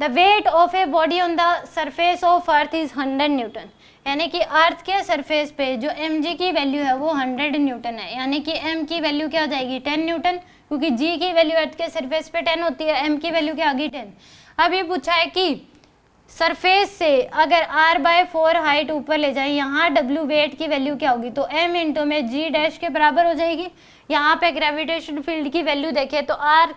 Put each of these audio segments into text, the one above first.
The weight of a body on the surface of earth is 100 Newton, यानी कि अर्थ के surface पे जो mg की वैल्यू है वो 100 न्यूटन है, यानी कि m की वैल्यू क्या हो जाएगी 10 न्यूटन, क्योंकि g की वैल्यू अर्थ के सरफेस पे 10 होती है, m की वैल्यू क्या आ गई 10। अब ये पूछा है कि सरफेस से अगर r/4 हाइट ऊपर ले जाए, यहाँ w वेट की वैल्यू क्या होगी, तो m इंटू में g डैश के बराबर हो जाएगी। यहाँ पे ग्रेविटेशन फील्ड की वैल्यू देखें तो r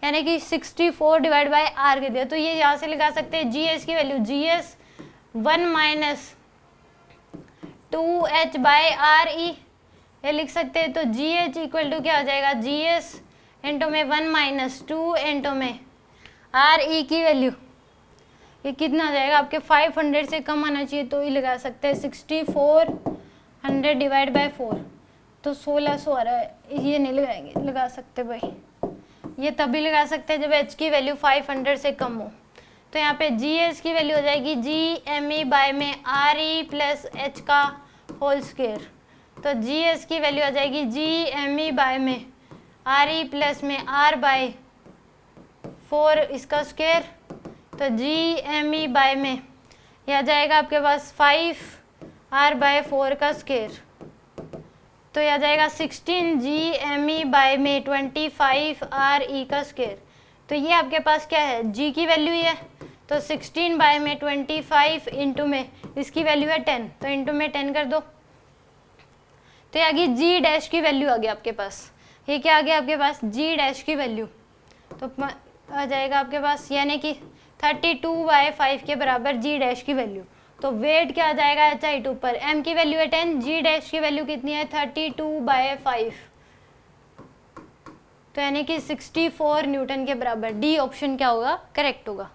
यानी कि 64 डिवाइड बाई r के दिया, तो ये यहाँ से लगा सकते हैं gs की value gs 1 minus 2h by R E, ये लिख सकते हैं। तो gh इक्वल टू क्या हो जाएगा gs इंटू में 1 माइनस 2 इंटू में आर ई की वैल्यू ये कितना आ जाएगा आपके 500 से कम आना चाहिए, तो ये लगा सकते हैं 6400 डिवाइड बाई 4, तो 1600 आ रहा है, ये नहीं लगाएंगे लगा सकते भाई, ये तभी लगा सकते हैं जब h की वैल्यू 500 से कम हो। तो यहाँ पे gs की वैल्यू हो जाएगी जी एम ई बाय में आर ई प्लस एच का होल स्क्वेयर, तो gs की वैल्यू आ जाएगी जी एम ई बाय में आर ई प्लस में r बाय 4 इसका स्क्वेयर, तो जी एम ई बाय में यह आ जाएगा आपके पास 5r बाय 4 का स्क्वेयर, तो यह आ जाएगा 16 जी एम ई बाय में 25r ई का स्क्वेयर। तो ये आपके पास क्या है g की वैल्यू ही है, तो 16 बाय में 25 इंटू में इसकी वैल्यू है 10, तो इंटू में 10 कर दो, तो ये आ गई जी डैश की वैल्यू आ गई आपके पास। ये क्या आ गया आपके पास जी डैश की वैल्यू, तो आ जाएगा आपके पास यानी कि 32/5 के बराबर जी डैश की वैल्यू। तो वेट क्या आ जाएगा एच हाइट ऊपर, m की वैल्यू है 10, जी डैश की वैल्यू कितनी है 32/5, तो यानी कि 64 न्यूटन के बराबर। डी ऑप्शन क्या होगा करेक्ट होगा।